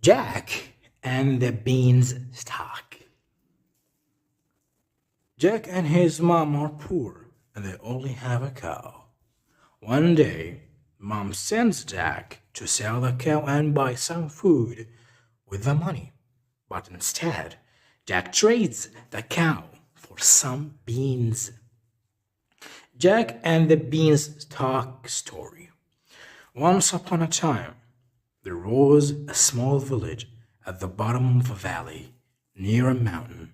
Jack and the Beanstalk. Jack and his mom are poor and they only have a cow. One day, Mom sends Jack to sell the cow and buy some food with the money. But instead, Jack trades the cow for some beans. Jack and the Beanstalk story. Once upon a time, there was a small village at the bottom of a valley near a mountain.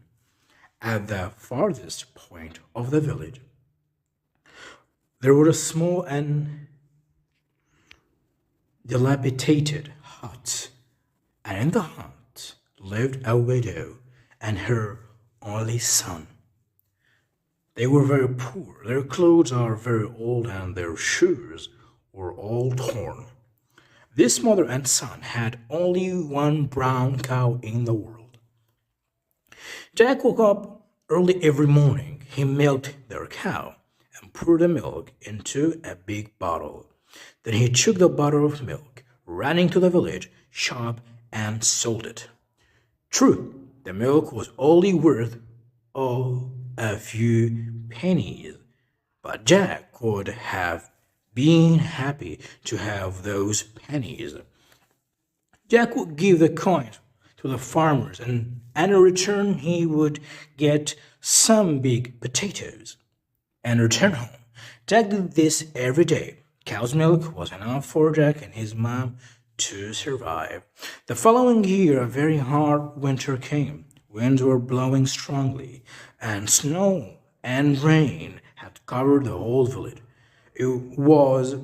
At the farthest point of the village, there was a small and dilapidated hut, and in the hut lived a widow and her only son. They were very poor, their clothes are very old, and their shoes were all torn. This mother and son had only one brown cow in the world. Jack woke up early every morning. He milked their cow and poured the milk into a big bottle. Then he took the bottle of milk, ran into the village shop, and sold it. True, the milk was only worth a few pennies, but Jack would have been happy to have those pennies. Jack would give the coin to the farmers, and in return he would get some big potatoes and return home. Jack did this every day. Cow's milk was enough for Jack and his mom to survive. The following year, a very hard winter came. Winds were blowing strongly, and snow and rain had covered the whole village. It was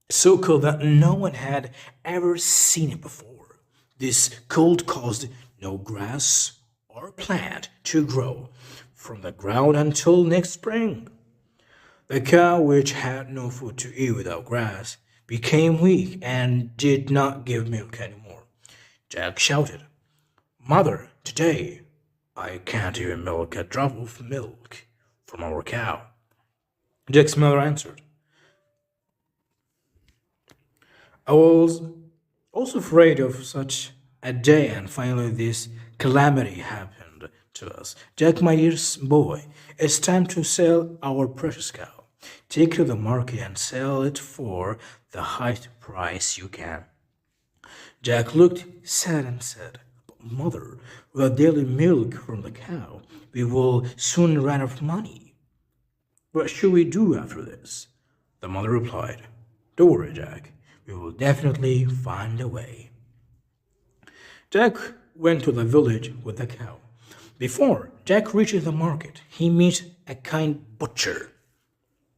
so cold that no one had ever seen it before. This cold caused no grass or plant to grow from the ground until next spring. The cow, which had no food to eat without grass, became weak and did not give milk anymore. Jack shouted, "Mother, today I can't even milk a drop of milk from our cow." Jack's mother answered, "I was also afraid of such a day, and finally this calamity happened to us. Jack, my dear boy, it's time to sell our precious cow. Take it to the market and sell it for the highest price you can." Jack looked sad and said, "But mother, with the daily milk from the cow, we will soon run out of money. What should we do after this?" The mother replied, "Don't worry, Jack. We will definitely find a way." Jack went to the village with the cow. Before Jack reached the market, he met a kind butcher.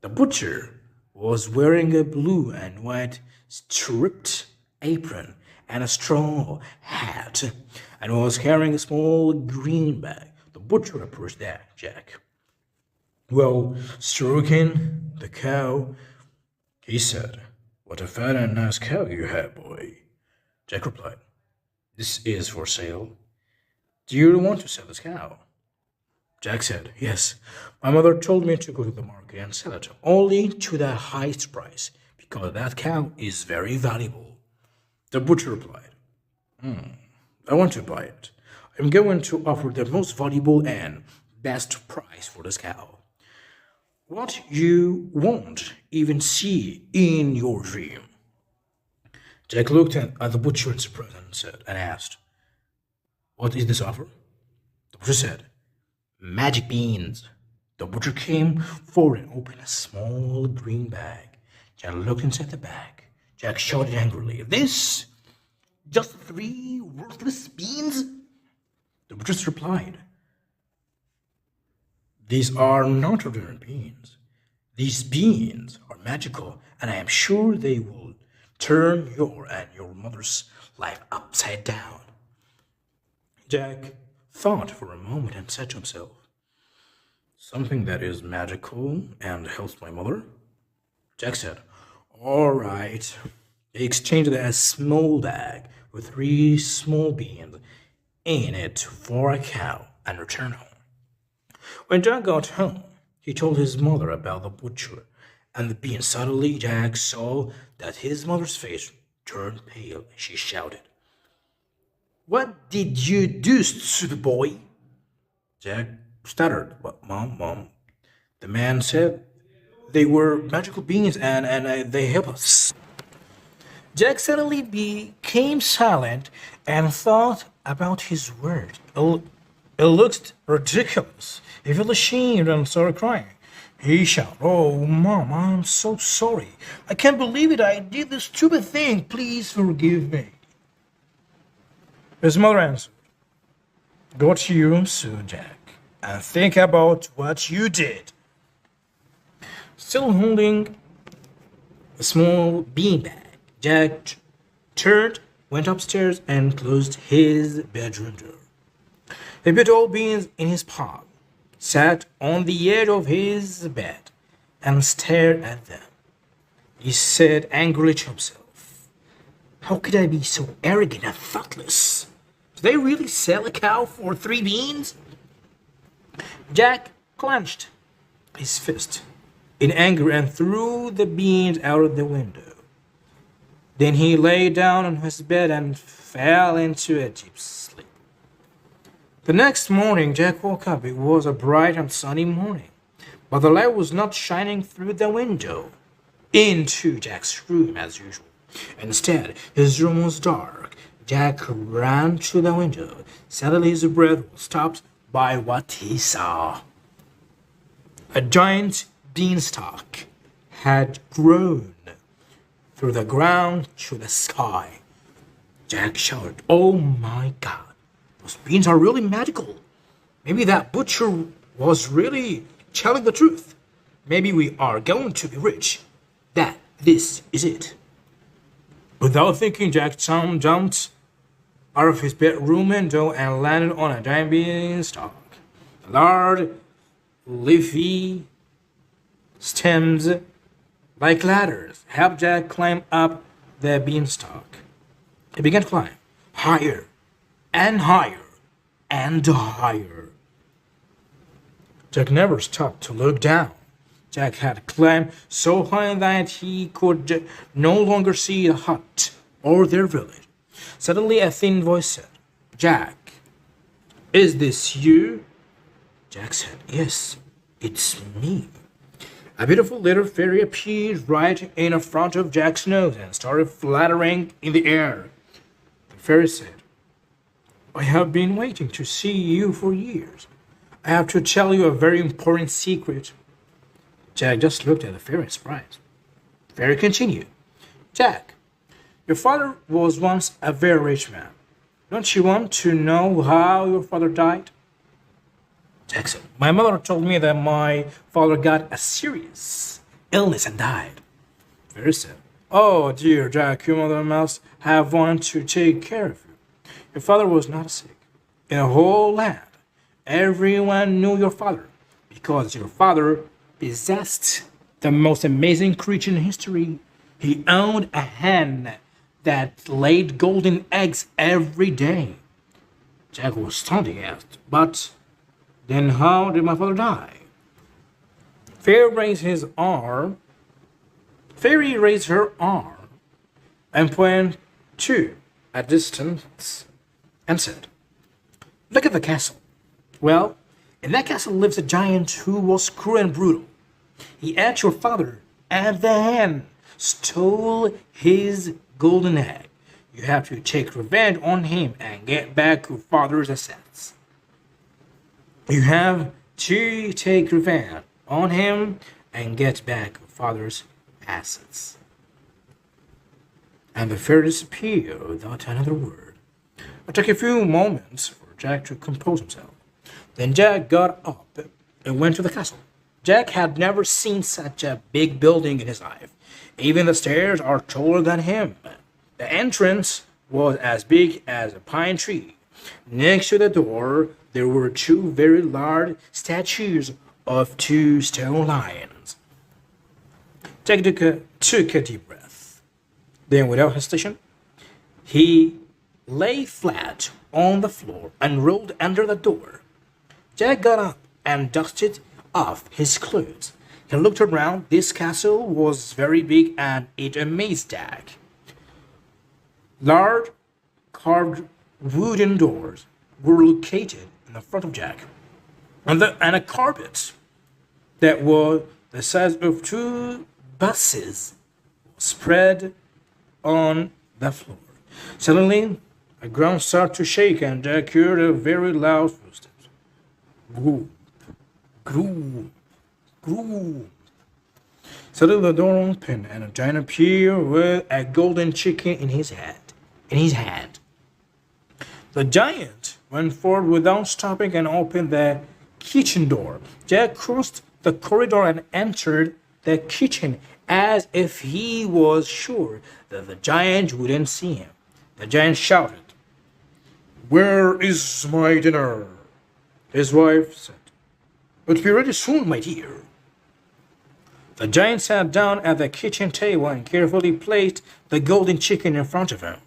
The butcher was wearing a blue and white striped apron and a straw hat, and was carrying a small green bag. The butcher approached Jack. "Well, stroking the cow," he said, "what a fat and nice cow you have, boy." Jack replied, "This is for sale. Do you want to sell this cow?" Jack said, "Yes, my mother told me to go to the market and sell it only to the highest price, because that cow is very valuable." The butcher replied, "I want to buy it. I'm going to offer the most valuable and best price for this cow. What you won't even see in your dream." Jack looked at the butcher in surprise and asked, "What is this offer?" The butcher said, "Magic beans." The butcher came forward and opened a small green bag. Jack looked inside the bag. Jack shouted angrily, "This? Just 3 worthless beans?" The butcher replied, "These are not ordinary beans. These beans are magical, and I am sure they will turn your and your mother's life upside down." Jack thought for a moment and said to himself, "Something that is magical and helps my mother?" Jack said, "All right." He exchanged a small bag with 3 small beans in it for a cow and returned home. When Jack got home, he told his mother about the butcher and the beans. Suddenly Jack saw that his mother's face turned pale and she shouted, What did you do, stupid boy? Jack stuttered. But, Mom. The man said they were magical beings and they help us. Jack suddenly became silent and thought about his words. It looked ridiculous. He felt ashamed and started crying. He shouted, "Oh, Mom, I'm so sorry. I can't believe it. I did this stupid thing. Please forgive me." His mother answered, "Go to your room soon, Jack, and think about what you did." Still holding a small beanbag, Jack turned, went upstairs, and closed his bedroom door. He put all beans in his palm, sat on the edge of his bed, and stared at them. He said angrily to himself, "How could I be so arrogant and thoughtless? Do they really sell a cow for 3 beans?" Jack clenched his fist in anger and threw the beans out of the window. Then he lay down on his bed and fell into a deep sleep. The next morning, Jack woke up. It was a bright and sunny morning, but the light was not shining through the window into Jack's room as usual. Instead, his room was dark. Jack ran to the window. Suddenly, his breath was stopped by what he saw. A giant beanstalk had grown through the ground to the sky. Jack shouted, "Oh my God! Those beans are really magical. Maybe that butcher was really telling the truth. Maybe we are going to be rich. This is it." Without thinking, Jack jumped out of his bedroom window and landed on a giant beanstalk. Large, leafy stems, like ladders, helped Jack climb up the beanstalk. He began to climb higher and higher and higher. Jack never stopped to look down. Jack had climbed so high that he could no longer see the hut or their village. Suddenly, a thin voice said, "Jack, is this you?" Jack said, "Yes, it's me." A beautiful little fairy appeared right in front of Jack's nose and started fluttering in the air. The fairy said, "I have been waiting to see you for years. I have to tell you a very important secret." Jack just looked at the fairy in surprise. The fairy continued, "Jack, your father was once a very rich man. Don't you want to know how your father died?" Jack said, "My mother told me that my father got a serious illness and died." The fairy said, "Oh dear, Jack, your mother must have wanted to take care of you. Your father was not sick. In the whole land, everyone knew your father because your father possessed the most amazing creature in history. He owned a hen that laid golden eggs every day." Jack was stunned and asked, "But then how did my father die?" Fairy raised her arm and pointed to a distance and said, "Look at the castle. Well, in that castle lives a giant who was cruel and brutal. He ate your father, and the hen stole his golden egg. You have to take revenge on him and get back your father's assets. You have to take revenge on him and get back your father's assets." And the fairy disappeared without another word. It took a few moments for Jack to compose himself. Then Jack got up and went to the castle. Jack had never seen such a big building in his life. Even the stairs are taller than him. The entrance was as big as a pine tree. Next to the door, there were 2 very large statues of 2 stone lions. Jack took a deep breath. Then, without hesitation, he lay flat on the floor and rolled under the door. Jack got up and dusted off his clothes. He looked around. This castle was very big and it amazed Jack. Large carved wooden doors were located in the front of Jack, and a carpet that was the size of two buses spread on the floor. Suddenly, the ground started to shake, and Jack heard a very loud footsteps. Groom, groom, groom. Suddenly, the door opened, and a giant appeared with a golden chicken in his hand. The giant went forward without stopping and opened the kitchen door. Jack crossed the corridor and entered the kitchen as if he was sure that the giant wouldn't see him. The giant shouted, "Where is my dinner?" His wife said, "It'll be ready soon, my dear." The giant sat down at the kitchen table and carefully placed the golden chicken in front of him.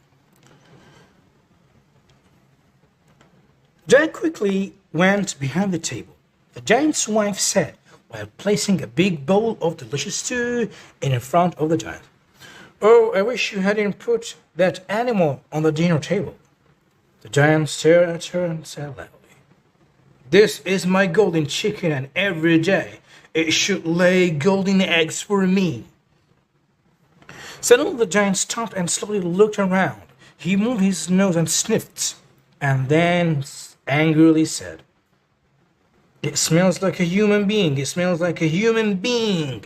Jack quickly went behind the table. The giant's wife said, while placing a big bowl of delicious stew in front of the giant, "Oh, I wish you hadn't put that animal on the dinner table." The giant stared at her and said loudly, "This is my golden chicken, and every day it should lay golden eggs for me." Suddenly the giant stopped and slowly looked around. He moved his nose and sniffed, and then angrily said, "It smells like a human being. It smells like a human being."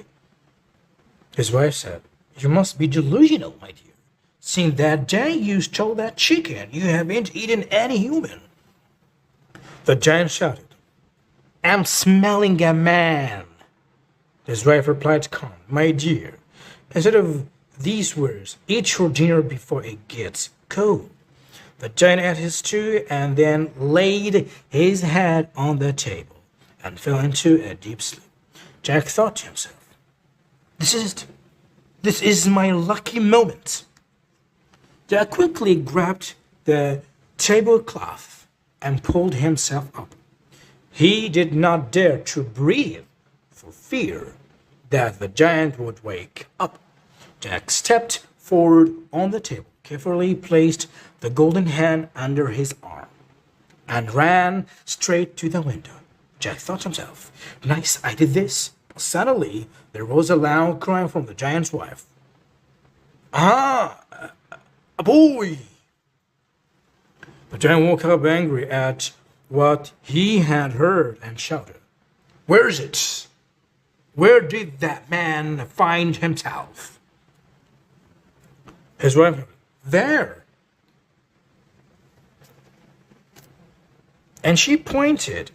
His wife said, "You must be delusional, my dear. Since that day you stole that chicken, you haven't eaten any human." The giant shouted, "I'm smelling a man." His wife replied calmly, "My dear, instead of these words, eat your dinner before it gets cold." The giant ate his stew and then laid his head on the table and fell into a deep sleep. Jack thought to himself, This is my lucky moment." Jack quickly grabbed the tablecloth and pulled himself up. He did not dare to breathe for fear that the giant would wake up. Jack stepped forward on the table, carefully placed the golden hen under his arm, and ran straight to the window. Jack thought to himself, "Nice, I did this." Suddenly, there was a loud cry from the giant's wife. "Ah, a boy!" The giant woke up angry at what he had heard and shouted, "Where is it? Where did that man find himself?" His wife, "There." And she pointed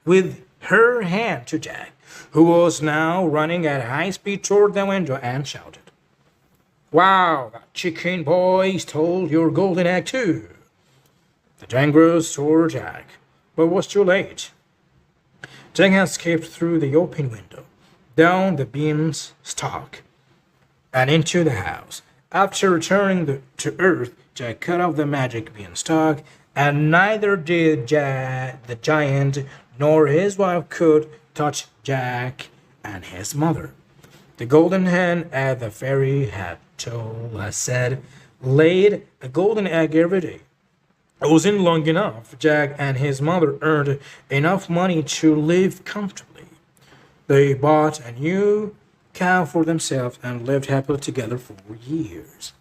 with her hand to Jack, who was now running at high speed toward the window, and shouted, "Wow, that chicken boy stole your golden egg too." The giant rose toward Jack, but was too late. Jack had escaped through the open window, down the beanstalk, and into the house. After returning to Earth, Jack cut off the magic beanstalk, and neither did the giant nor his wife could touch Jack and his mother. The golden hen at the fairy had told us said laid a golden egg every day. It wasn't long enough. Jack and his mother earned enough money to live comfortably. They bought a new cow for themselves and lived happily together for years.